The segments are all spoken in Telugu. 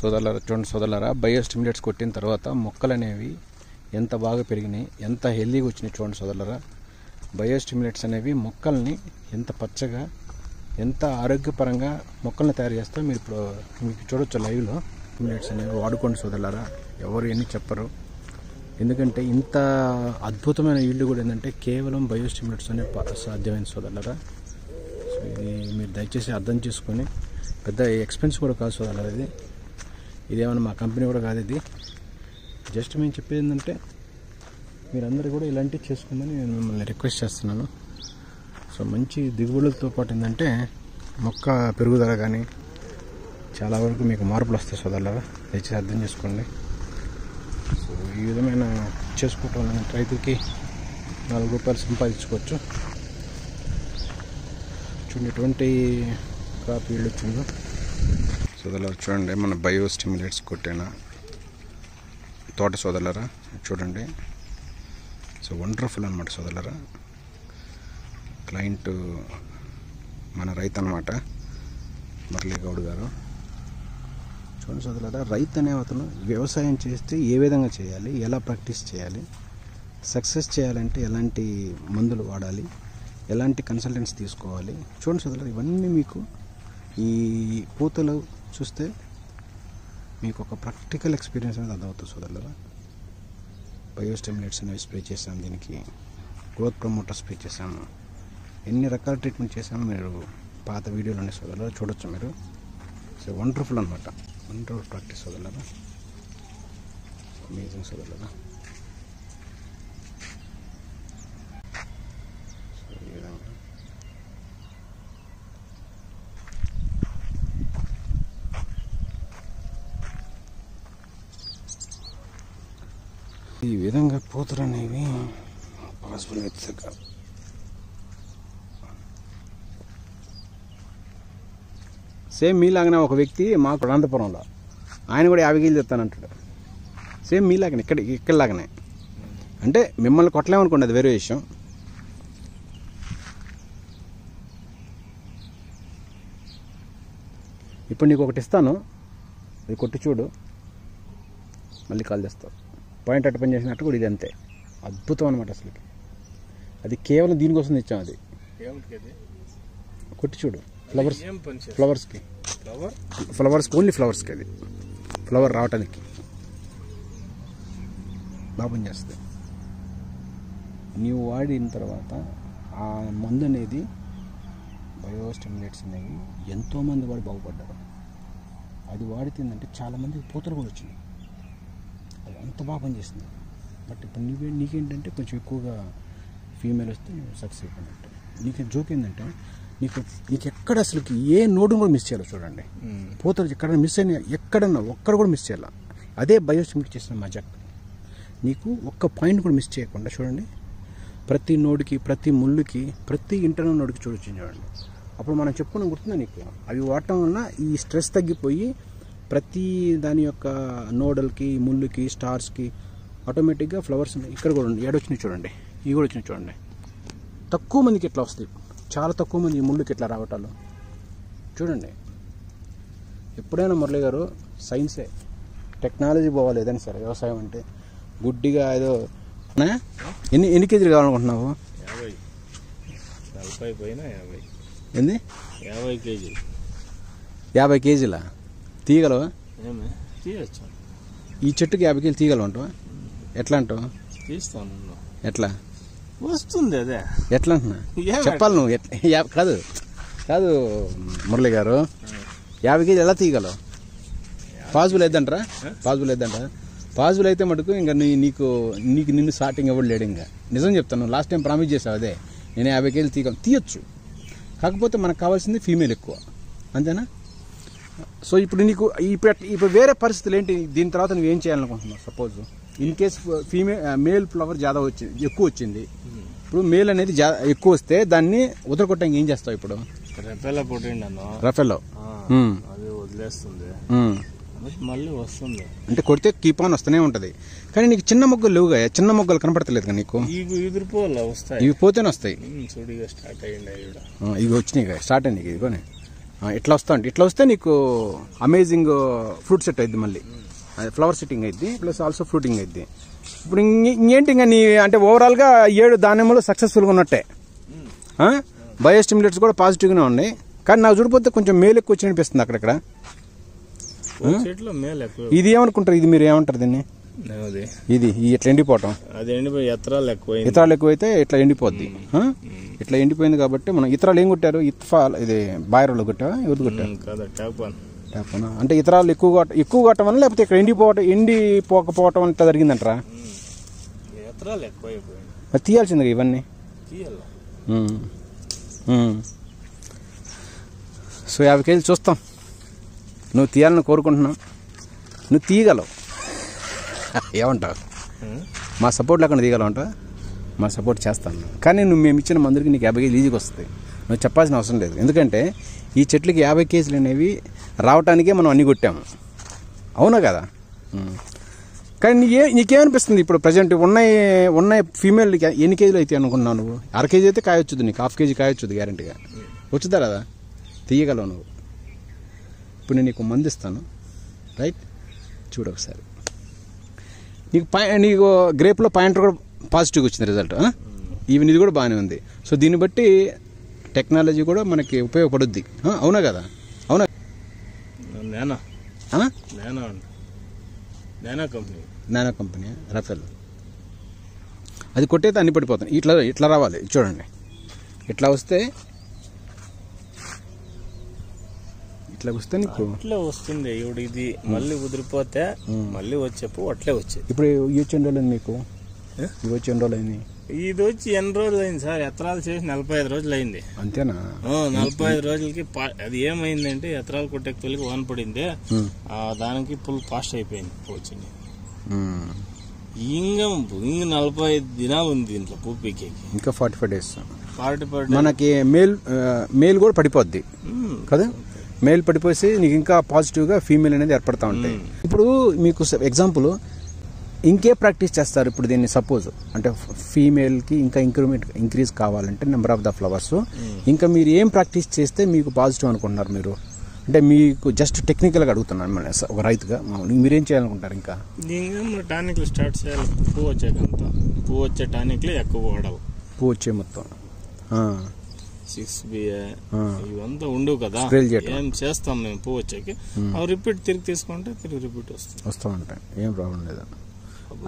చూడండి సోదరులారా, బయో స్టిమ్యులేట్స్ కొట్టిన తర్వాత మొక్కలు అనేవి ఎంత బాగా పెరిగినాయి, ఎంత హెల్దీగా వచ్చినాయి చూడండి సోదరులారా. బయో స్టిమ్యులేట్స్ అనేవి మొక్కల్ని ఎంత పచ్చగా, ఎంత ఆరోగ్యపరంగా మొక్కల్ని తయారు చేస్తా మీరు ఇప్పుడు మీకు చూడొచ్చు లైవ్లో. స్టిమ్యులేట్స్ అనేవి వాడుకోండి సోదరులారా, ఎవరు ఎన్ని చెప్పరు. ఎందుకంటే ఇంత అద్భుతమైన ఈల్డ్ కూడా ఏంటంటే కేవలం బయో స్టిమ్యులేట్స్ అనేవి సాధ్యమైన సోదరులారా. సో ఇది మీరు దయచేసి అర్థం చేసుకొని, పెద్ద ఎక్స్పెన్స్ కూడా కాదు సోదరులారా. ఇదేమన్నా మా కంపెనీ కూడా కాదు, ఇది జస్ట్ మేము చెప్పేది ఏంటంటే మీరందరూ కూడా ఇలాంటివి చేసుకోమని నేను మిమ్మల్ని రిక్వెస్ట్ చేస్తున్నాను. సో మంచి దిగుబడులతో పాటు ఏంటంటే మొక్క పెరుగుదల కానీ చాలా వరకు మీకు మార్పులు వస్తాయి సోదరులారా, దయచేసి అర్థం చేసుకోండి. సో ఈ విధమైన చేసుకోవటం వల్ల రైతుకి 4 రూపాయలు సంపాదించుకోవచ్చు. చూడండి ఎటువంటి క్రాప్ ఈల్డ్ వచ్చిందో సోదరులారా. చూడండి మన బయో స్టిమ్యులేట్స్ కొట్టిన తోట సోదరులారా, చూడండి. సో వండర్ఫుల్ అనమాట సోదరులారా. క్లయింట్ మన రైతు అనమాట, మురళీ గౌడ్ గారు. చూడండి సోదరులారా, రైతు అనే అతను వ్యవసాయం చేస్తే ఏ విధంగా చేయాలి, ఎలా ప్రాక్టీస్ చేయాలి, సక్సెస్ చేయాలంటే ఎలాంటి మందులు వాడాలి, ఎలాంటి కన్సల్టెంట్స్ తీసుకోవాలి. చూడండి సోదరులారా, ఇవన్నీ మీకు ఈ పూతలు చూస్తే మీకు ఒక ప్రాక్టికల్ ఎక్స్పీరియన్స్ అనేది అర్థమవుతుంది సోదరులారా. బయో స్టిమ్యులేట్స్ అనేవి స్ప్రే చేసాము, దీనికి గ్రోత్ ప్రమోటర్ స్ప్రే చేసాము, ఎన్ని రకాల ట్రీట్మెంట్ చేసామో మీరు పాత వీడియోలోనే సోదరులారా చూడొచ్చు మీరు. సో వండర్ఫుల్ అనమాట, వండర్ఫుల్ ప్రాక్టీస్ సోదరులారా, అమేజింగ్ సోదరులారా. సో ఈ విధంగా పూతలు అనేవి పాసిబుల్ అవుతుంది కాదు. సేమ్ మీలాగానే ఒక వ్యక్తి మాకు అనంతపురంలో ఆయన కూడా 50 కేజీలు చెప్తానంటాడు. సేమ్ మీలాగానే ఇక్కడలాగానే, అంటే మిమ్మల్ని కొట్టలేమనుకోండి, అది వేరే విషయం. ఇప్పుడు నీకు ఒకటి ఇస్తాను, అది కొట్టి చూడు, మళ్ళీ కాల్ చేస్తావు. పాయింట్ అటు పని చేసినట్టు కూడా ఇది అంతే అద్భుతం అనమాట అసలుకి. అది కేవలం దీనికోసం తెచ్చాం, అది కొట్టి చూడు. ఫ్లవర్స్కి ఓన్లీ ఫ్లవర్స్కి, అది ఫ్లవర్ రావటానికి బాగా పని చేస్తుంది. నీవు వాడిన తర్వాత ఆ మందు అనేది బయో స్టిమ్యులేట్స్ అనేవి ఎంతోమంది వాడు బాగుపడ్డారు. అది వాడితేందంటే చాలామందికి పూతలు కూడా వచ్చినాయి, అది అంత బాగా పనిచేస్తుంది. బట్ ఇప్పుడు నీకేంటంటే కొంచెం ఎక్కువగా ఫీమేల్ వస్తే నువ్వు సక్సెస్ అయిపోయినట్టు. నీకు జోక్ ఏంటంటే నీకు ఎక్కడ అసలుకి ఏ నోడును కూడా మిస్ చేయాలి చూడండి. పూతలు ఎక్కడైనా మిస్ అయినా, ఎక్కడన్నా ఒక్కడ కూడా మిస్ చేయాలి. అదే బయో స్టిమ్యులేట్ చేసిన మజాక్. నీకు ఒక్క పాయింట్ కూడా మిస్ చేయకుండా చూడండి, ప్రతి నోడుకి, ప్రతి ముళ్ళుకి, ప్రతి ఇంటర్నల్ నోడుకి చూడండి. అప్పుడు మనం చెప్పుకున్న గుర్తుందా నీకు, అవి వాడటం వల్ల ఈ స్ట్రెస్ తగ్గిపోయి ప్రతి దాని యొక్క నోడల్కి, ముళ్ళుకి, స్టార్స్కి ఆటోమేటిక్గా ఫ్లవర్స్ ఇక్కడ కూడా ఏడొచ్చినాయి చూడండి, ఇవి కూడా వచ్చినాయి చూడండి. తక్కువ మందికి ఎట్లా వస్తాయి, చాలా తక్కువ మంది ఈ ముళ్ళుకి ఎట్లా రావటాలు చూడండి. ఎప్పుడైనా మురళి గారు సైన్సే, టెక్నాలజీ పోవాలి ఏదైనా సరే. వ్యవసాయం అంటే గుడ్డిగా ఏదో. ఎన్ని కేజీలు కావాలనుకుంటున్నావు? 50 కేజీలా తీయగలవా? ఈ చెట్టుకి 50 కేజీలు తీయగలవు అంటావా? ఎట్లా అంటావు? తీస్తాను. ఎట్లా వస్తుంది అదే, ఎట్లా అంటున్నా చెప్పాలి నువ్వు. కాదు కాదు మురళి గారు, 50 కేజీలు ఎలా తీయగలవు? పాజిబుల్ అయిద్దంటారా? పాజిబుల్ అయితే మటుకు ఇంకా నిన్ను స్టార్టింగ్ ఎవరు లేడు. ఇంకా నిజం చెప్తాను, లాస్ట్ టైం ప్రామిస్ చేసావు అదే, నేను 50 కేజీలు తీయొచ్చు. కాకపోతే మనకు కావాల్సింది ఫీమేల్ ఎక్కువ, అంతేనా? సో ఇప్పుడు నీకు ఇప్పుడు వేరే పరిస్థితులు ఏంటి? దీని తర్వాత నువ్వు ఏం చేయాలనుకుంటున్నావు? Suppose in case male flower ఎక్కువ వచ్చింది. ఇప్పుడు మేల్ అనేది ఎక్కువ వస్తే దాన్ని వదలకొట్టడానికి ఏం చేస్తావు? ఇప్పుడు రఫెల్లో అది వదిలేస్తుంది, మళ్ళీ వస్తుంది. అంటే కొడితే కీప్ ఆన్ వస్తూనే ఉంటది. కానీ నీకు చిన్న మొగ్గలు లేవుగా, చిన్న మొగ్గలు కనపడతలేదు కదా నీకు? వస్తాయి, ఇవి పోతేనే వస్తాయి. స్టార్ట్ అయ్యింది, ఇవి వచ్చినాయి, స్టార్ట్ అయింది. ఇదిగోనే ఇట్లా వస్తుంది. ఇట్లా వస్తే నీకు అమేజింగ్ ఫ్రూట్ సెట్ అయింది, మళ్ళీ ఫ్లవర్ సెట్టింగ్ అయింది, ప్లస్ ఆల్సో ఫ్రూటింగ్ అయింది. ఇప్పుడు ఇంకేంటి ఇంకా నీ అంటే ఓవరాల్గా 7 దానిమ్మలు సక్సెస్ఫుల్గా ఉన్నట్టే. బయో స్టిమ్యులేట్స్ కూడా పాజిటివ్గానే ఉన్నాయి. కానీ నాకు చూడిపోతే కొంచెం మేలు ఎక్కువ వచ్చి అనిపిస్తుంది అక్కడక్కడ. ఇది ఏమనుకుంటారు, ఇది మీరు ఏమంటారు దీన్ని? ఇది ఇట్లా ఎండిపోవటం, ఇతరాలు ఎక్కువైతే ఇట్లా ఎండిపోద్ది. ఇట్లా ఎండిపోయింది కాబట్టి మనం ఇతరాలు ఏం కొట్టారు? ఇది బాయరోళ్ళు కొట్టావా? ఎవరు కొట్టారు? అంటే ఇతరాలు ఎక్కువ కొట్టడం వల్ల, లేకపోతే ఇక్కడ ఎండిపోకపోవటం అంతా జరిగిందంటారా? తీయాల్సిందిగా ఇవన్నీ. సో 50 కేజీలు చూస్తాం. నువ్వు తీయాలని కోరుకుంటున్నావు, నువ్వు తీయగలవు. ఏమంటావు? మా సపోర్ట్ లేకుండా తీయగలవంటావా? మా సపోర్ట్ చేస్తాను. కానీ మేము ఇచ్చిన మందులకి నీకు 50 కేజీలు ఈజీగా వస్తుంది. నువ్వు చెప్పాల్సిన అవసరం లేదు. ఎందుకంటే ఈ చెట్లకి 50 కేజీలు అనేవి రావటానికే మనం అన్ని కొట్టాము. అవునా కదా? కానీ నీకేమనిపిస్తుంది ఇప్పుడు ప్రజెంట్ ఉన్న ఫీమేల్కి ఎన్ని కేజీలు అయితే అనుకున్నావు నువ్వు? 1/2 కేజీ అయితే కాయొచ్చుది, నీకు 1/2 కేజీ కాయొచ్చుది గ్యారంటీగా. వచ్చుదా కదా? తీయగలవు నువ్వు. ఇప్పుడు నేను నీకు మందు ఇస్తాను, రైట్? చూడు ఒకసారి. నీకు గ్రేప్లో పాయింటర్ కూడా పాజిటివ్గా వచ్చింది రిజల్ట్. ఈవెన్ ఇది కూడా బాగానే ఉంది. సో దీన్ని బట్టి టెక్నాలజీ కూడా మనకి ఉపయోగపడుద్ది. అవునా కదా? అవునా? నానో కంపెనీ రఫెల్ అది కొట్టయితే అన్ని పడిపోతాయి. ఇట్లా రావాలి చూడండి. ఇట్లా వస్తే నీకు అట్లే వస్తుంది. ఇప్పుడు ఇది మళ్ళీ ఉదిరిపోతే మళ్ళీ వచ్చేప్పుడు అట్లే వచ్చేది. ఇప్పుడు ఇవి వచ్చి ఎన్ని రోజులు మీకు? ఇవి వచ్చి ఎన్ని రోజులు అయింది? ఇది వచ్చి ఎన్ని రోజులు అయింది సార్? ఎత్తరాలు చేసి 45 రోజులు అయింది. అంతేనా? 45 రోజులకి అది ఏమైందంటే ఎత్తరాలు కొట్టే తొలికి వాన పడింది, దానికి ఫుల్ ఫాస్ట్ అయిపోయింది వచ్చింది. ఇంకా 45 దినాలు ఉంది దీంట్లో పువ్వు పీకేకి. ఇంకా 45 డేస్. 45 మనకి మేల్ కూడా పడిపోద్ది కదా? మేల్ పడిపోసి నీకు ఇంకా పాజిటివ్గా ఫీమేల్ అనేది ఏర్పడతా ఉంటాయి. ఇప్పుడు మీకు ఎగ్జాంపుల్ ఇంకే ప్రాక్టీస్ చేస్తారు ఇప్పుడు దీన్ని? సపోజ్ అంటే ఫీమేల్కి ఇంకా ఇంక్రీజ్ కావాలంటే నెంబర్ ఆఫ్ ద ఫ్లవర్స్, ఇంకా మీరు ఏం ప్రాక్టీస్ చేస్తే మీకు పాజిటివ్ అనుకుంటున్నారు మీరు? అంటే మీకు జస్ట్ టెక్నికల్గా అడుగుతున్నాను మన ఒక రైతుగా. మీరేం చేయాలనుకుంటారు? ఇంకా టానిక్లు స్టార్ట్ చేయాలి. పువ్వు వచ్చే టానిక్లు ఎక్కువ వాడాలి. పువ్వు వచ్చే మొత్తం 6BA ఇవంతా ఉండవు కదా, ఏం చేస్తాం మేము పువ్వు వచ్చాకి. అవి రిపీట్ తిరిగి తీసుకుంటే రిపీట్ వస్తూ ఉంటాయి. ఏం ప్రాబ్లం లేదు.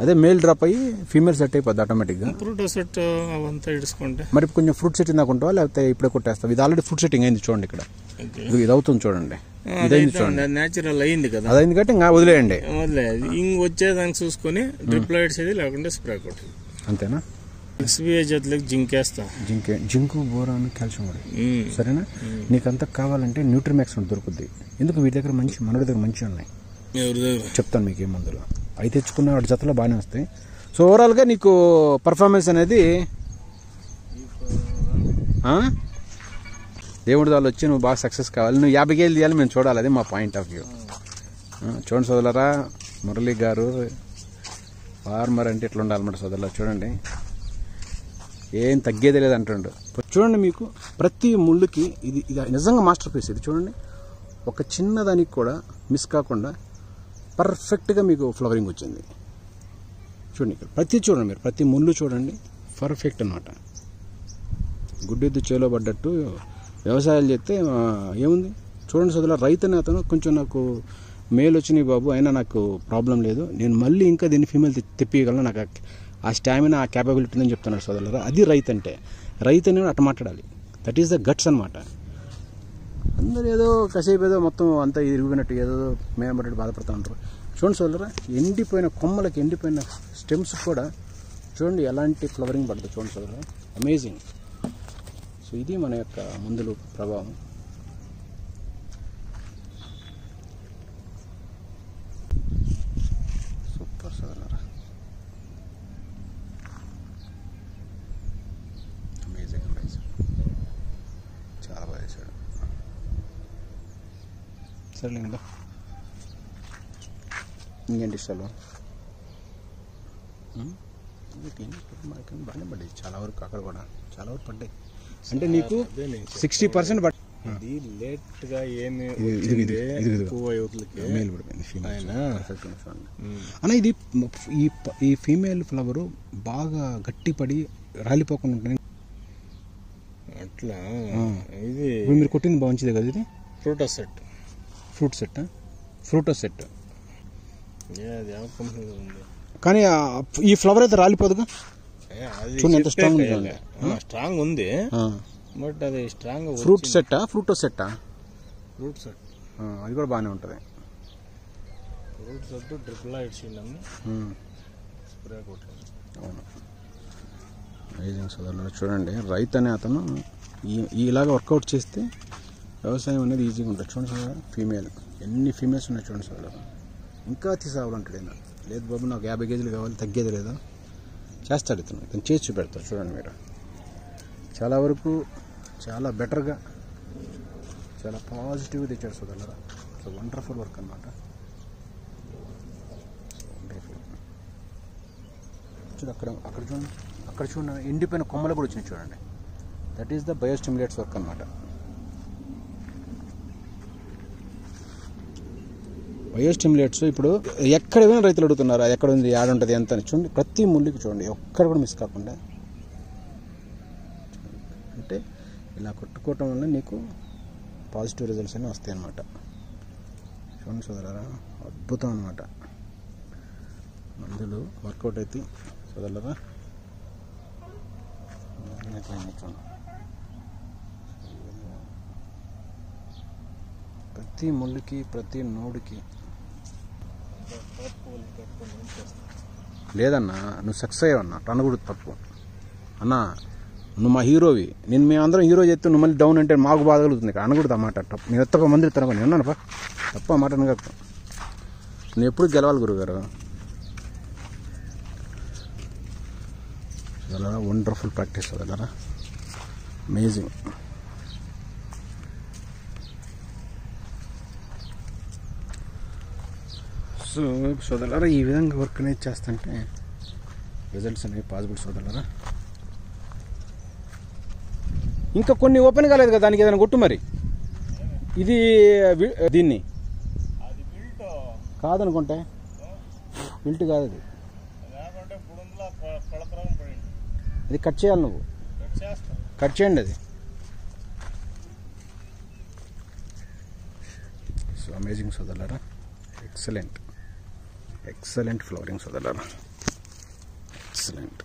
అదే మేల్ డ్రాప్ అయ్యి ఫీమేల్ సెట్ అయిపోద్ది ఆటోమేటిక్గా. ఫ్రూట్ సెట్ అవంతా ఇడుచుకుంటే మరి కొంచెం ఫ్రూట్ సెట్టింగ్ దాకా ఉంటావా, లేకపోతే ఇప్పుడే కొట్టేస్తావు? ఇది ఆల్రెడీ ఫ్రూట్ సెట్టింగ్ అయింది చూడండి. ఇక్కడ ఇది అవుతుంది చూడండి. నేచురల్ అయింది కదా, అదైంది కాబట్టి ఇంకా వదిలేయండి. ఇంక వచ్చేదానికి చూసుకొని డ్రిప్ లైట్స్ ఇది లేకుంటే స్ప్రే కొట్టి. అంతేనా? 6BA జతలకు జింకేస్తాం. జింకు, బోరాన్, కాల్షియం కూడా. సరేనా? నీకంతా కావాలంటే న్యూట్రిమాక్స్ దొరుకుద్ది. ఎందుకు వీటి దగ్గర మనోడి దగ్గర మంచిగా ఉన్నాయి. చెప్తాను మీకు ఏ మందులు అవి తెచ్చుకున్న వాటి జతలో బాగానే వస్తాయి. సో ఓవరాల్గా నీకు పర్ఫార్మెన్స్ అనేది దేవుడి దాళ్ళు వచ్చి నువ్వు బాగా సక్సెస్ కావాలి. నువ్వు 50 కేజీలు తీయాలి, మేము చూడాలి. అదే మా పాయింట్ ఆఫ్ వ్యూ. చూడండి సోదరులారా, మురళి గారు ఫార్మర్ అంటే ఇట్లా ఉండాలన్నమాట సోదరులా. చూడండి ఏం తగ్గేదే లేదు అంటుండు. చూడండి మీకు ప్రతి ముళ్ళుకి ఇది నిజంగా మాస్టర్ పీస్. ఇది చూడండి, ఒక చిన్నదానికి కూడా మిస్ కాకుండా పర్ఫెక్ట్గా మీకు ఫ్లవరింగ్ వచ్చింది. చూడండి ఇక్కడ చూడండి మీరు ప్రతి ముళ్ళు చూడండి, పర్ఫెక్ట్ అనమాట. గుడ్డెద్దు చేలో పడ్డట్టు వ్యవసాయాలు చేస్తే ఏముంది. చూడండి సోదరులా, రైతు అనే అతను కొంచెం నాకు మేలు వచ్చినాయి బాబు, అయినా నాకు ప్రాబ్లం లేదు, నేను మళ్ళీ ఇంకా దీన్ని ఫీమేల్ తెప్పియగలను, నాకు ఆ స్టామినా, ఆ క్యాపబిలిటీ ఉందని చెప్తున్నాడు సోదరులారా. అది రైతు అంటే. రైతు అనేది అట్ట మాట్లాడాలి. దట్ ఈస్ ద గట్స్ అనమాట. అందరూ ఏదో కాసేపు ఏదో మొత్తం అంతా ఇరిగిపోయినట్టు ఏదో మేమన్నట్టు బాధపడుతూ ఉంటారు. చూడండి సోదరులారా, ఎండిపోయిన కొమ్మలకి, ఎండిపోయిన స్టెమ్స్ కూడా చూడండి ఎలాంటి ఫ్లవరింగ్ పడుతుంది. చూడండి సోదరులారా, అమేజింగ్. సో ఇది మన యొక్క మందుల ప్రభావం. సూపర్ సోదరులారా, అమేజింగ్ అమేజింగ్. చాలా బాగా చేశాడు. సరే ఇంకా ఇంకేంటి ఇష్టాలు? బాగానే పడ్డాయి చాలా వరకు. అక్కడ కూడా చాలా వరకు పడ్డాయి. అంటే నీకు 60% ఇది లేట్ గా ఏమి పువ్వు యువతలకి మేల్ పడిపోయింది ఫీమేల్ అన్న. ఇది ఈ ఫీమేల్ ఫ్లవర్ బాగా గట్టిపడి రాలిపోకుండా ఉంటుంది అట్లా. ఇది మీరు కొట్టింది బాగుంది కదా, ఇది ఫ్రూటో సెట్. ఫ్రూటో సెట్ అది ಯಾವ కంపెనీ ఉంది కానీ ఈ ఫ్లవర్ అయితే రాలిపోదుగా. చూడండి ఎంత స్ట్రాంగ్ ఉంది. స్ట్రాంగ్ ఉంది బట్ అది స్ట్రాంగ్. ఫ్రూటో సెట్టా ఫ్రూట్ సెట్ అది కూడా బాగానే ఉంటుంది. ఫ్రూట్ సెట్ ట్రిపుల్ ఇచ్చిండని స్ప్రే కొట్టాను. అవును, అమేజింగ్ సోదరులు. చూడండి, రైతు అనే అతను ఇలాగ వర్కౌట్ చేస్తే వ్యవసాయం అనేది ఈజీగా ఉంటుంది. చూడండి సార్, ఫీమేల్ ఎన్ని ఫీమేల్స్ ఉన్నాయి చూడండి సార్. ఇంకా తీసావాలంటాడు అయినా. లేదు బాబు నాకు 50 కేజీలు కావాలి, తగ్గేది లేదా చేస్తాడు ఇతను. ఇతను చేసి చూపెడతాడు. చూడండి మీరు, చాలా వరకు చాలా బెటర్గా చాలా పాజిటివ్గా తెచ్చాడు సోదరులారా. సో వండర్ఫుల్ వర్క్ అన్నమాట. వండర్ఫుల్. చూడు అక్కడ చూడండి, అక్కడ చూడండి ఎండిపోయిన కొమ్మలు కూడా వచ్చినాయి చూడండి. దట్ ఈస్ ద బయోస్టిమ్యులేట్స్ వర్క్ అన్నమాట. బయోస్టిమ్యులేట్స్ ఇప్పుడు ఎక్కడ ఏమైనా రైతులు అడుగుతున్నారు, అది ఎక్కడ ఉంది, యాడ్ ఉంటుంది, ఎంత అని. చూడండి ప్రతి ముళ్ళకి చూడండి, ఒక్కడ కూడా మిస్ కాకుండా. అంటే ఇలా కొట్టుకోవటం వల్ల నీకు పాజిటివ్ రిజల్ట్స్ అన్నీ వస్తాయి అన్నమాట. చూడండి సోదరులారా, అద్భుతం అన్నమాట. మందులు వర్కౌట్ అయితే సోదరులారా. చూడండి ప్రతి ముళ్ళకి ప్రతి నోడుకి. లేదన్నా, నువ్వు సక్సెస్ అయ్యావన్నా, అనకూడదు తప్పు అన్నా. నువ్వు మా హీరోవి, నేను మేమందరం హీరో చేస్తే నువ్వు మళ్ళీ డౌన్ అంటే మాకు బాధ కలుగుతుంది. ఇక్కడ అనకూడదు అన్నమాట. తప్పు నేను తప్ప మంది తనకొని ఉన్నాను పా, తప్ప అన్నమాట అనగా. నువ్వు ఎప్పుడు గెలవాలి గురుగారు. చదలరా, వండర్ఫుల్ ప్రాక్టీస్ చదలరా, అమేజింగ్. సో సోదరులారా, ఈ విధంగా వర్క్ అనేది చేస్తుంటే రిజల్ట్స్ అనేవి పాసిబుల్ సోదరులారా. ఇంకా కొన్ని ఓపెన్ కాలేదు కదా, దానికి ఏదైనా కొట్టు మరి. ఇది దీన్ని కాదనుకుంటే విల్ట్ కాదు అది. అది కట్ చేయాలి, నువ్వు కట్ చేయండి అది. సో అమేజింగ్ సోదరులారా, ఎక్సలెంట్ ఫ్లవరింగ్ సోదరులారా, ఎక్సలెంట్.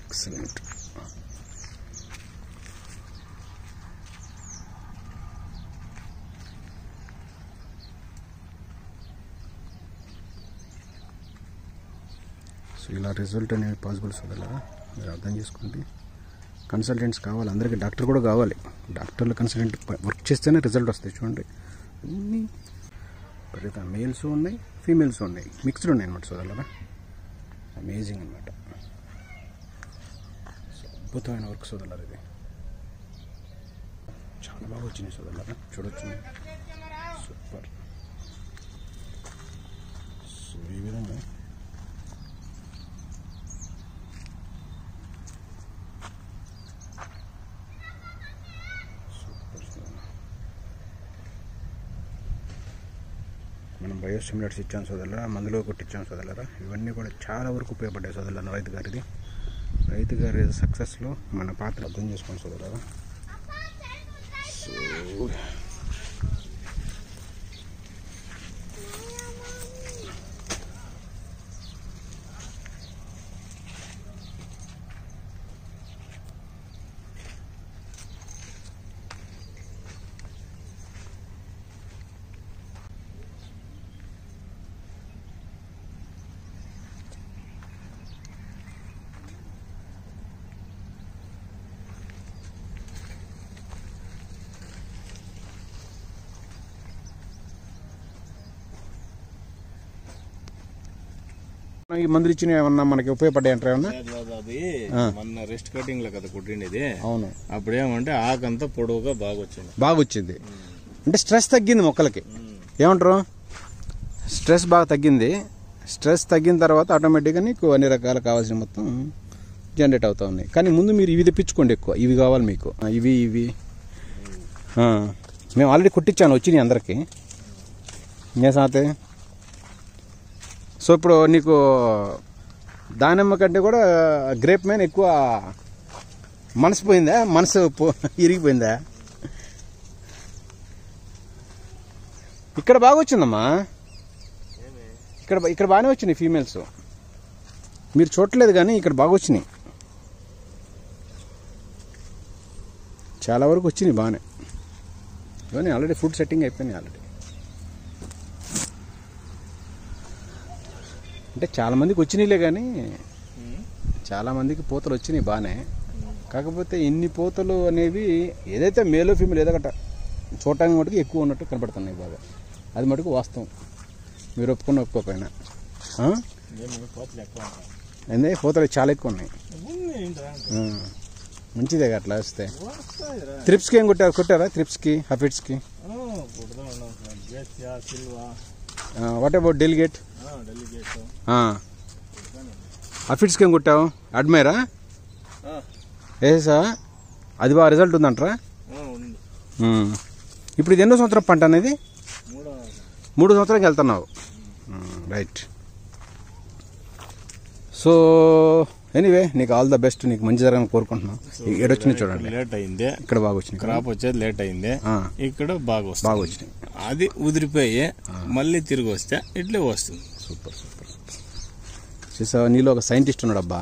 ఎక్సలెంట్. సో ఇలా రిజల్ట్ అనేది పాసిబుల్ సోదరులారా, మీరు అర్థం చేసుకోండి. కన్సల్టెంట్స్ కావాలి అందరికీ, డాక్టర్ కూడా కావాలి. డాక్టర్లు కన్సల్టెంట్ వర్క్ చేస్తేనే రిజల్ట్ వస్తాయి. చూడండి అన్నీ ప్రతి మేల్స్ ఉన్నాయి, ఫీమేల్స్ ఉన్నాయి, మిక్స్డ్ ఉన్నాయి అన్నమాట సోదరులారా. అమేజింగ్ అనమాట. అద్భుతమైన వర్క్ సోదరులారా, ఇది చాలా బాగా వచ్చినాయి సోదరులారా. చూడొచ్చు, సూపర్. సో ఈ విధంగా మనం బయోస్టిమ్యులేట్స్ ఇచ్చాం సోదరులారా, మందులో కొట్టించాం సోదరులారా. ఇవన్నీ కూడా చాలా వరకు ఉపయోగపడ్డాయి సోదరులారా రైతు గారి సక్సెస్లో మన పాత్ర అర్థం చేసుకోండి సోదరులారా. సో ఈ మందులు ఇచ్చిన ఏమన్నా మనకి ఉపయోగపడ్డాయి అంటారు ఏమన్నా? అది మన రెస్ట్ కటింగ్ లో కదా కొట్టిండేది. అవును. అప్పుడేమంటే ఆకంతా పొడవుగా బాగా వచ్చింది. అంటే స్ట్రెస్ తగ్గింది మొక్కలకి. ఏమంటారు, స్ట్రెస్ బాగా తగ్గింది. స్ట్రెస్ తగ్గిన తర్వాత ఆటోమేటిక్గా నీకు అన్ని రకాల కావాల్సిన మొత్తం జనరేట్ అవుతూ ఉన్నాయి. కానీ ముందు మీరు ఇవి తెప్పించుకోండి, ఎక్కువ ఇవి కావాలి మీకు. ఇవి మేము ఆల్రెడీ కుట్టించాను, వచ్చినాయి అందరికీ. ఏ సాతే సో ఇప్పుడు నీకు దానిమ్మ కంటే కూడా గ్రేప్ మీద ఎక్కువ మనసు పోయిందా, మనసు ఇరిగిపోయిందా? ఇక్కడ బాగా వచ్చిందమ్మా, ఇక్కడ బాగానే వచ్చినాయి ఫీమేల్స్. మీరు చూడలేదు కానీ ఇక్కడ బాగా వచ్చినాయి, చాలా వరకు వచ్చినాయి బాగానే. ఇవన్నీ ఆల్రెడీ ఫుడ్ సెట్టింగ్ అయిపోయినాయి ఆల్రెడీ. అంటే చాలామందికి వచ్చినాయిలే, కానీ చాలామందికి పూతలు వచ్చినాయి బాగానే. కాకపోతే ఇన్ని పూతలు అనేవి ఏదైతే మేలో ఫీమేల్ ఏదో ఒకట చూడటానికి మటుకు ఎక్కువ ఉన్నట్టు కనపడుతున్నాయి బాగా. అది మటుకు వాస్తవం, మీరు ఒప్పుకోకపోయినా. అదే పూతలు చాలా ఎక్కువ ఉన్నాయి. మంచిదే అట్లా వస్తే. త్రిప్స్కి ఏం కొట్టారా? త్రిప్స్కి, హఫిడ్స్కి? What about Delegate? హఫిడ్స్కి ఏం కొట్టావు? అడ్మైరా ఏసా? అది బాగా రిజల్ట్ ఉందంటారా? ఇప్పుడు ఇది ఎన్నో సంవత్సరం పంట అనేది? 3 సంవత్సరాలకి వెళ్తున్నావు. రైట్. సో ఎనీవే నీకు ఆల్ ద బెస్ట్, నీకు మంచి జరగాలని కోరుకుంటున్నాను. ఎడొచ్చినాయి చూడండి, లేట్ అయింది. ఇక్కడ బాగా వచ్చినాయి, క్రాప్ వచ్చేది లేట్ అయింది. ఇక్కడ బాగా వచ్చినాయి. అది ఉదిరిపోయి మళ్ళీ తిరిగి వస్తే ఇట్లే వస్తుంది. Super super super. చూసావా, నీలో ఒక సైంటిస్ట్ ఉన్నాడు అబ్బా.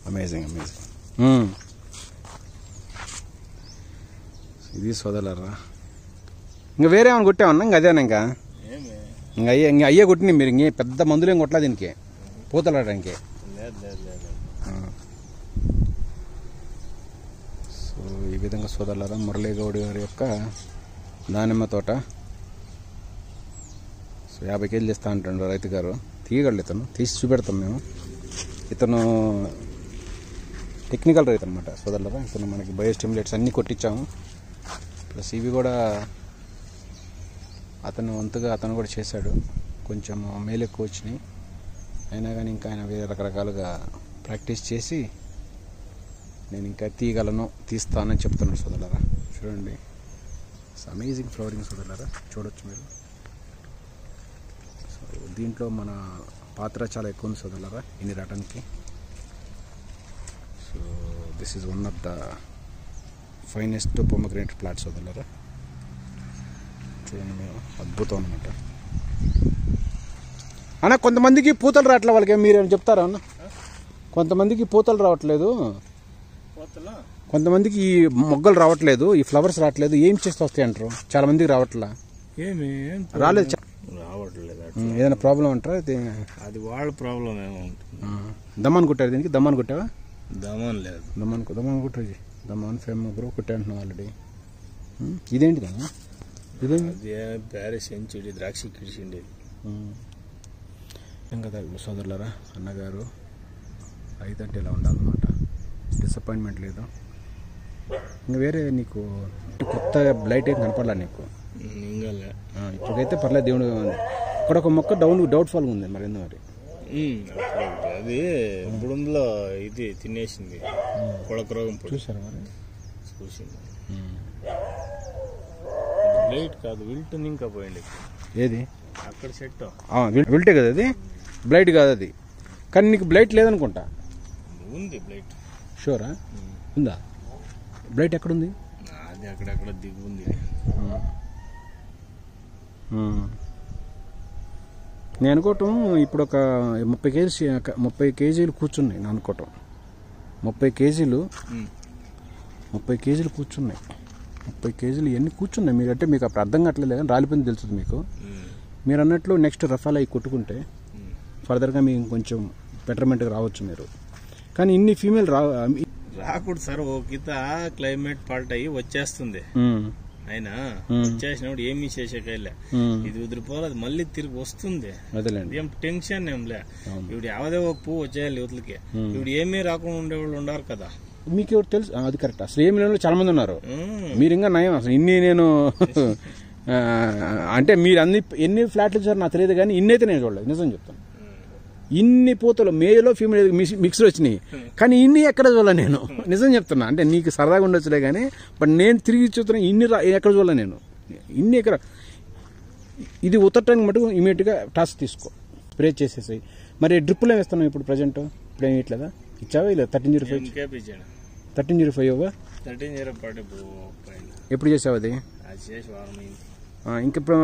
Amazing amazing. ఇది సోదరులారా. ఇంకా వేరే ఏమైనా కొట్టామన్నా? ఇంకా అదేనా? ఇంకా అయ్యే కొట్టినాయి మీరు? ఇంకే పెద్ద మందులు ఏం కొట్టలేదు దీనికి పూతలాడడానికి? సో ఈ విధంగా సోదరులారా మురళీగౌడ్ గారి యొక్క దానిమ్మ తోట. సో 50 కేజీలు ఇస్తా అంటాడు రైతు గారు. తీయగలడు ఇతను, తీసి చూపెడతాం మేము. ఇతను టెక్నికల్ రైతు అనమాట సోదరులారా. ఇతను మనకి బయోస్టిమ్యులేట్స్ అన్నీ కొట్టించాము, ప్లస్ ఇవి కూడా అతను వంతుగా అతను కూడా చేశాడు. కొంచెం మేలు ఎక్కువ వచ్చినాయి, అయినా కానీ ఇంకా ఆయన వేరే రకరకాలుగా ప్రాక్టీస్ చేసి నేను ఇంకా తీస్తానని చెప్తున్నాడు సోదరులారా. చూడండి, అమేజింగ్ ఫ్లవరింగ్ సోదరులారా, చూడొచ్చు మీరు. సో దీంట్లో మన పాత్ర చాలా ఎక్కువ ఉంది సోదరులారా ఇన్ని రావడానికి. So this is one of the finest pomegranate plot సోదరులారా. చూడండి మేము, అద్భుతం అనమాట. అన్న కొంతమందికి పూతలు రావట్లేదు, వాళ్ళకి మీరు చెప్తారా అన్న? కొంతమందికి పూతలు రావట్లేదు, కొంతమందికి ఈ మొగ్గలు రావట్లేదు, ఈ ఫ్లవర్స్ రావట్లేదు. ఏం చేస్తే వస్తాయి అంటారు? చాలా మందికి రావట్లా. రావట్లేదు. ఏదైనా ప్రాబ్లం అంటారా? అది వాళ్ళ ప్రాబ్లం ఏమో. దమ్మాన్ కొట్టారు దీనికి? దమ్మాన్ కొట్టావా? దమాన్ లేదు. దమ్మాన్ కొట్టేది. దమ్మాన్ ఫేమ్ గ్రో కొట్టాంటున్నావు ఆల్రెడీ. ఇదేంటి దమ్మా? ఇదేంటి? ప్యారిస్ ఎంచుడి ద్రాక్ష కిడిచిండి. ఏం కదా సోదరులారా, అన్నగారు రైతు అంటే ఇలా ఉండాలన్నమాట. డిసప్పాయింట్మెంట్ లేదు. ఇంకా వేరే నీకు కొత్త బ్లైట్ ఏం కనపడలా నీకు? ఇప్పటికైతే పర్లేదు, దేవుడు. ఇక్కడ ఒక మొక్క డౌట్ఫాల్గా ఉంది, మరి ఎందుకు మరి? అది బుడంలో ఇది తినేసింది, కొడక రోగం. చూసారా మరి? చూసింది. బ్లైట్ కాదు, విల్ట్ ఇంకా పోయింది. ఏది? అక్కడ చెట్టు విల్టే కదా అది, బ్లైట్ కాదు అది. కానీ నీకు బ్లైట్ లేదనుకుంటా. ఉంది బ్లైట్. షూరా? ఉందా బ్లైట్? ఎక్కడుంది అది? అక్కడక్కడ దిగు ఉంది. నేను అనుకోవటం ఇప్పుడు ఒక 30 కేజీలు కూర్చున్నాయి. నేను అనుకోవటం 30 కేజీలు కూర్చున్నాయి. 30 కేజీలు ఎన్ని కూర్చున్నాయి మీరు అంటే మీకు అప్పుడు అర్థం కావట్లేదు, కానీ రాలిపోయింది తెలుస్తుంది మీకు. మీరు అన్నట్లు నెక్స్ట్ రఫాలు అవి కొట్టుకుంటే ఫర్దర్గా మీకు కొంచెం బెటర్మెంట్గా రావచ్చు మీరు. కానీ ఇన్ని ఫీమేల్ రాకూడదు సార్. ఓ కింద క్లైమేట్ ఫాల్ట్ అయ్యి వచ్చేస్తుంది. అయినా వచ్చేసినప్పుడు ఏమీ చేసేకలే, ఇది ఉదిరిపోవాలి, అది మళ్ళీ తిరిగి వస్తుంది. ఏం టెన్షన్ ఏంలే. ఇప్పుడు యావదే ఒక పువ్వు వచ్చేయాలి యువతలకి. ఇప్పుడు ఏమీ రాకుండా ఉండేవాళ్ళు ఉన్నారు కదా. మీకు ఎవరు తెలుసు? అది కరెక్ట్. అసలు ఏమి లేని చాలా మంది ఉన్నారు. మీరు ఇంకా నయం. అసలు ఇన్ని నేను అంటే మీరు ఎన్ని ఫ్లాట్లు చూసారు నాకు తెలియదు, కానీ ఇన్నైతే నేను చూడలేదు, నిజం చెప్తాను. ఇన్ని పూతలు మేలో ఫీమేల్ మిక్స్డ్ వచ్చినాయి, కానీ ఇన్ని ఎక్కడ చూడలే నేను, నిజం చెప్తున్నా. అంటే నీకు సరదాగా ఉండొచ్చులే కానీ, బట్ నేను తిరిగి చూస్తున్నా ఇన్ని ఎక్కడ చూడలే నేను, ఇన్ని ఎక్కడ. ఇది ఉతరటానికి మటుకు ఇమీడియట్గా టాస్క్ తీసుకో, స్ప్రే చేసేసాయి. మరి డ్రిప్పులో వేస్తున్నావు ఇప్పుడు ప్రజెంట్, ఇప్పుడు ఏమి ఇట్లేదా? ఇచ్చావా ఇలా 1305 1305 ఎప్పుడు చేసావు అది? ఇంకిప్పుడు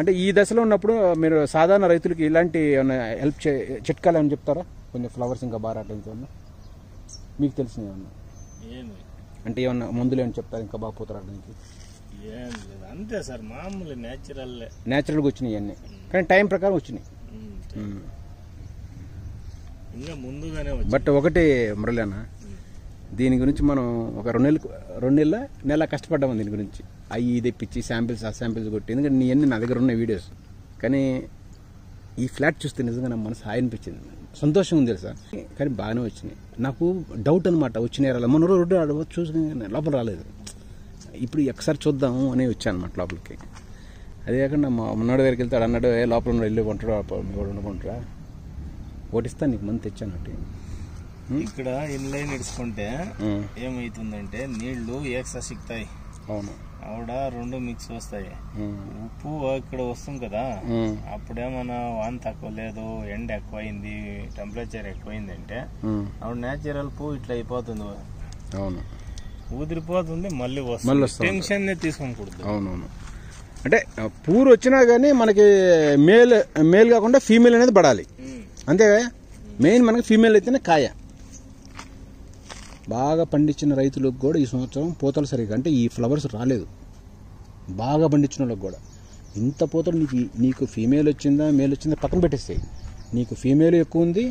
అంటే ఈ దశలో ఉన్నప్పుడు మీరు సాధారణ రైతులకి ఇలాంటి ఏమైనా హెల్ప్ చిట్కాలు ఏమైనా చెప్తారా? కొంచెం ఫ్లవర్స్ ఇంకా బాగా రావడానికి ఏమన్నా మీకు తెలిసిన ఏమన్నా అంటే ఏమన్నా మందులు ఏమైనా చెప్తారు ఇంకా బాగా పూత రావడానికి? అంతే సార్, మామూలు న్యాచురల్గా వచ్చినాయి అన్నీ, కానీ టైం ప్రకారం వచ్చినాయి. ఇంకా ముందుగానే. బట్ ఒకటి మురళి అన్న, దీని గురించి మనం ఒక 2 నెల కష్టపడ్డాము దీని గురించి. అవి తెప్పించి శాంపిల్స్ ఆ శాంపిల్స్ కొట్టి, ఎందుకంటే నీ అన్ని నా దగ్గర ఉన్న వీడియోస్. కానీ ఈ ఫ్లాట్ చూస్తే నిజంగా నా మనసు హాయి అనిపించింది, సంతోషం ఉంది తెలుసా. కానీ బాగానే వచ్చినాయి. నాకు డౌట్ అనమాట, వచ్చినాయి రాలే. మొన్న రోడ్డు చూసుకుని లోపల రాలేదు, ఇప్పుడు ఒకసారి చూద్దాము అని వచ్చాను అనమాట లోపలికి. అదే కాకుండా మా మున్నాడు దగ్గరికి వెళ్తాడు, అన్నాడు లోపల ఉన్న ఇల్లు కొంటారా ఓటిస్తాను నీకు మంది తెచ్చాను. అంటే ఇక్కడ ఇన్లైన్ ఇడుచుకుంటే ఏమైతుందంటే నీళ్లు ఏక్సా సిక్తాయి. అవును, ఆవిడ 2 మిక్స్ వస్తాయి. ఉప్పు ఇక్కడ వస్తుంది కదా, అప్పుడేమన్నా వాన తక్కువ లేదు, ఎండ ఎక్కువైంది, టెంపరేచర్ ఎక్కువైంది అంటే ఆవిడ నేచురల్ పువ్వు ఇట్లా అయిపోతుంది. అవును, ఊదిరిపోతుంది, మళ్ళీ వస్తుంది. టెన్షన్ తీసుకోకూడదు. అవునవును, అంటే పూరు వచ్చినా కానీ మనకి మేల్ కాకుండా ఫీమేల్ అనేది పడాలి అంతే. మెయిన్ మనకి ఫీమేల్ అయితేనే కాయ. బాగా పండించిన రైతులకు కూడా ఈ సంవత్సరం పూతలు సరిగా, అంటే ఈ ఫ్లవర్స్ రాలేదు. బాగా పండించిన వాళ్ళకి కూడా ఇంత పూతలు నీకు ఫీమేల్ వచ్చిందా మేల్ వచ్చిందా పక్కన పెట్టేస్తాయి. నీకు ఫీమేల్ ఎక్కువ ఉంది,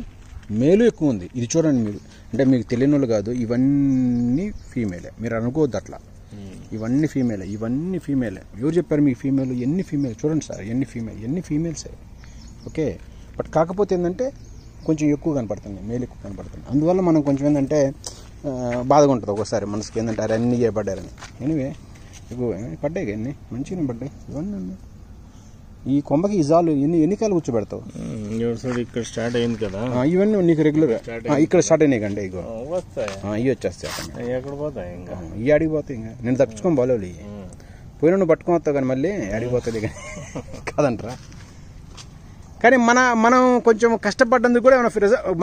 మేలు ఎక్కువ ఉంది. ఇది చూడండి మీరు, అంటే మీకు తెలియని వాళ్ళు కాదు, ఇవన్నీ ఫీమేలే, మీరు అనుకోవద్దు అట్లా. ఇవన్నీ ఫీమేలే. ఎవరు చెప్పారు మీకు ఫీమేల్? ఎన్ని ఫీమేల్ చూడండి సార్, ఎన్ని ఫీమేల్సే. ఓకే, బట్ కాకపోతే ఏంటంటే కొంచెం ఎక్కువ కనపడుతుంది, మేలు ఎక్కువ కనపడుతుంది. అందువల్ల మనం కొంచెం ఏంటంటే బాధగా ఉంటుంది ఒకసారి మనసుకి, ఏంటంటే అరే అన్నీ పడ్డారని. ఎనివే ఎక్కువ పడ్డాయి, ఎన్ని మంచిగా పడ్డాయి. ఇవన్నీ ఈ కొమ్మకి ఇజాలు ఎన్ని కాయలు కూర్చోబెడతావు? ఇక్కడ స్టార్ట్ అయింది కదా, ఇవన్నీ నీకు రెగ్యులర్ ఇక్కడ స్టార్ట్ అయినాయి కంటే ఇగో ఇవి వచ్చేస్తాయి. ఎక్కడ పోతాయి? ఇంకా ఇవి అడిగిపోతాయి. ఇంకా నేను తప్పించుకొని బాలేవు, పోయిన నువ్వు పట్టుకొని వస్తావు కానీ మళ్ళీ అడిగిపోతుంది కానీ కాదంటరా. కానీ మనం కొంచెం కష్టపడ్డందుకు కూడా ఏమైనా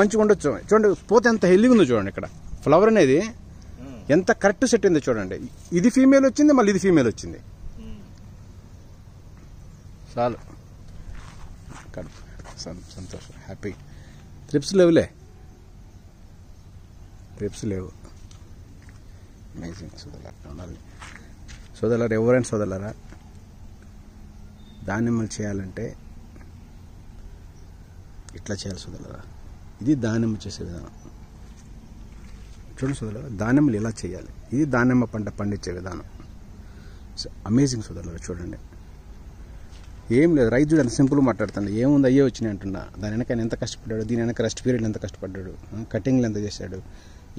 మంచిగా ఉండొచ్చు. చూడండి పూత ఎంత హెల్దీగా ఉందో చూడండి. ఇక్కడ ఫ్లవర్ అనేది ఎంత కరెక్ట్ సెట్ అయిందో చూడండి. ఇది ఫీమేల్ వచ్చింది, మళ్ళీ ఇది ఫీమేల్ వచ్చింది. చాలు, సంతోషం, హ్యాపీ. ట్రిప్స్ లేవు. అమేజింగ్. సోదరులారా, ఎవరైనా సోదరులారా, దానిమ్మలు చేయాలంటే ఇట్లా చేయాలి సోదరులారా. ఇది దానిమ్మ చేసే విధానం. చూడండి సోదరులారా, దానిమ్మలు ఎలా చేయాలి, ఇది దానిమ్మ పంట పండించే విధానం. అమేజింగ్ సోదరులారా, చూడండి. ఏం లేదు, రైతు ఎంత సింపుల్గా మాట్లాడుతాడు. ఏముంది అయ్యే వచ్చినాయి అంటున్నా. దాని వెనక ఆయన ఎంత కష్టపడ్డాడు, దీని వెనక రెస్ట్ పీరియడ్లు ఎంత కష్టపడ్డాడు, కటింగ్లు ఎంత చేశాడు.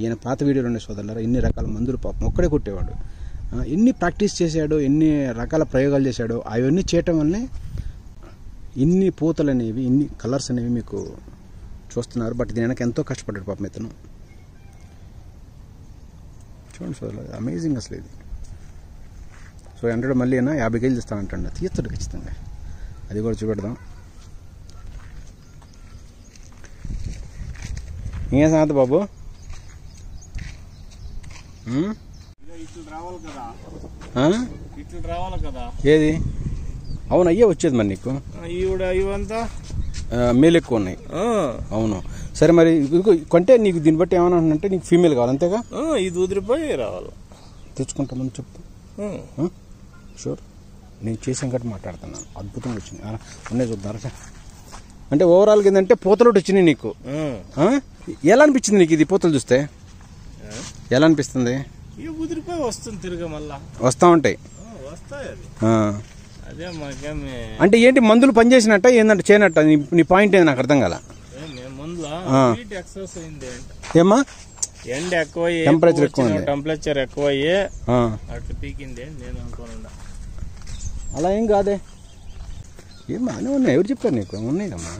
ఈయన పాత వీడియోలు ఉండే సోదరులారా, ఇన్ని రకాల మందులు పాపం ఒక్కడే కొట్టేవాడు. ఎన్ని ప్రాక్టీస్ చేశాడో, ఎన్ని రకాల ప్రయోగాలు చేశాడో, అవన్నీ చేయటం వల్లనే ఇన్ని పూతలు అనేవి, ఇన్ని కలర్స్ అనేవి మీకు చూస్తున్నారు. బట్ దీని వెనక ఎంతో కష్టపడ్డాడు పాపం ఇతను. చూడండి సోదరులారా, అమేజింగ్ అసలు ఇది. సో 100 మళ్ళీ 50 కేజీలు ఇస్తానంటాడు, తీస్తాడు ఖచ్చితంగా. అది కూడా చూపెడదాం. ఇంకేం సంగతి బాబు? ఏది? అవును, అయ్యే వచ్చేది మరి నీకు. మేలు ఎక్కువ ఉన్నాయి. అవును, సరే మరి కొంటే నీకు దీన్ని బట్టి ఏమన్నా అంటే నీకు ఫీమేల్ కావాలి అంతేగా? ఇది ఉదిరిపోయి రావాలి, తెచ్చుకుంటామని చెప్పు. షూర్, నేను చేసాం కాబట్టి మాట్లాడుతున్నాను. అద్భుతంగా వచ్చింది, ఉన్నాయి చూద్దాం. అంటే ఓవరాల్గా ఏంటంటే పూతలు వచ్చినాయి నీకు. ఎలా అనిపించింది నీకు ఇది పూతలు చూస్తే? ఎలా అనిపిస్తుంది? వస్తా ఉంటాయి. అంటే ఏంటి మందులు పనిచేసినట్ట ఏంటంటే చేయనట్ట? నీ పాయింట్ ఏంది నాకు అర్థం కాల. ఏమా ఎండ ఎక్కువ, టెంపరేచర్ ఎక్కువ, టెంపరేచర్ ఎక్కువ అట్లా పీకింది నేను అనుకోనుండా. అలా ఏం కాదే, ఏం బాగానే ఉన్నాయి. ఎవరు చెప్పారు నీకు? ఉన్నాయమ్మా.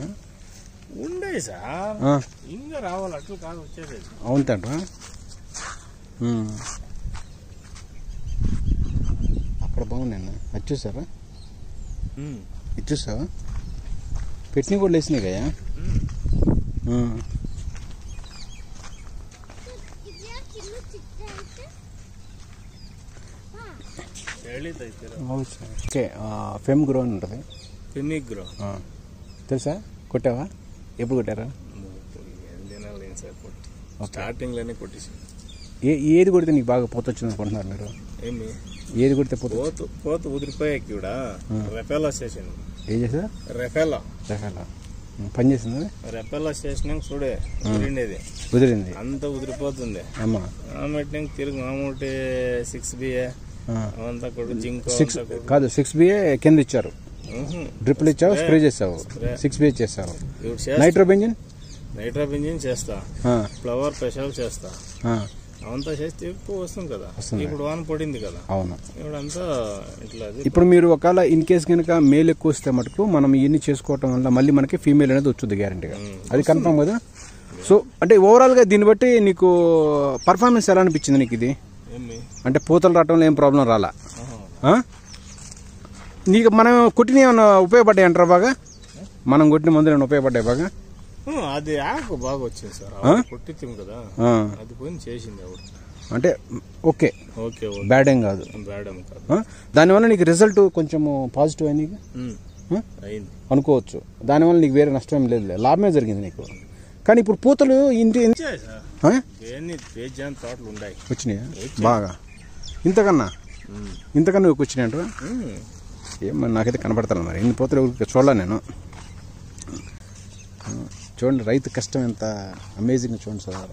ఉండే సార్, ఇంకా రావాలి, అట్లా కాదు వచ్చేది. అవునంట. అక్కడ బాగున్నాయి. అది చూసారా? ఇది చూసావా? పెట్టిన కూడా లేసినాయి కదా. ఓకే, ఫెమ్ గ్రో అని ఉంటుంది. ఫెమిగ్రో తెలుసా? కొట్టావా? ఎప్పుడు కొట్టారా? స్టార్టింగ్ లోనే కొట్టేసి. ఏది కొడితే నీకు బాగా పోత వచ్చింది అనుకుంటున్నారు మీరు? ఏమి ఏది కొడితే పోత ఉదిరిపోయాక కూడా రెఫెలా స్టేషన్. ఏం చేసా? రెఫెలా పని చేసింది. రెఫెలా స్టేషన్ చూడే కుదిరింది, అంత ఉదిరిపోతుంది. అమ్మా మెట్టింగ్ తిరిగి మామూలు 6BA అవంతా కూడా జింక్ కాదు, 6BA కింద ఇచ్చారు. డ్రిప్లు ఇచ్చావు, స్ప్రే చేసావు, 6BA చేసావు. నైట్రోబెంజిన్ చేస్తా, ఫ్లవర్ స్పెషల్ చేస్తా, అవంతా చేస్తే ఎక్కువ వస్తుంది కదా. ఇప్పుడు వాన పడింది కదా. అవును, ఇప్పుడంతా ఇట్లా. ఇప్పుడు మీరు ఒకవేళ ఇన్ కేస్ కనుక మేల్ ఎక్కువ వస్తే మటుకు మనం ఇవన్నీ చేసుకోవటం వల్ల మళ్ళీ మనకి ఫీమేల్ అనేది వచ్చుద్ది గ్యారంటీగా. అది కన్ఫర్మ్ కదా. సో అంటే ఓవరాల్ గా దీన్ని బట్టి నీకు పర్ఫార్మెన్స్ ఎలా అనిపించింది నీకు? ఇది అంటే పూతలు రావటంలో ఏం ప్రాబ్లం రాలా? నీకు మనం కొట్టిన ఏమన్నా ఉపయోగపడ్డాయి అంటారా? బాగా మనం కొట్టిన మందులు ఏమైనా ఉపయోగపడ్డాయి బాగా? అది ఆకు బాగా వచ్చింది సార్, కొట్టించాం కదా, అది పోయి చేసింది. అంటే ఓకే, బ్యాడ్ ఏం కాదు. బ్యాడ్ ఏం కాదు. దానివల్ల నీకు రిజల్ట్ కొంచెం పాజిటివ్ అయింది అనుకోవచ్చు. దానివల్ల నీకు వేరే నష్టం ఏం లేదు, లాభమే జరిగింది నీకు. కానీ ఇప్పుడు పూతలు వచ్చినాయా బాగా? ఇంతకన్నా వచ్చినాయి అంటారా? ఏమన్నా నాకైతే కనపడతాను. మరి ఇన్ని పూతలు చూడలే నేను. చూడండి రైతు కష్టం ఎంత అమేజింగ్ చూడండి సార్.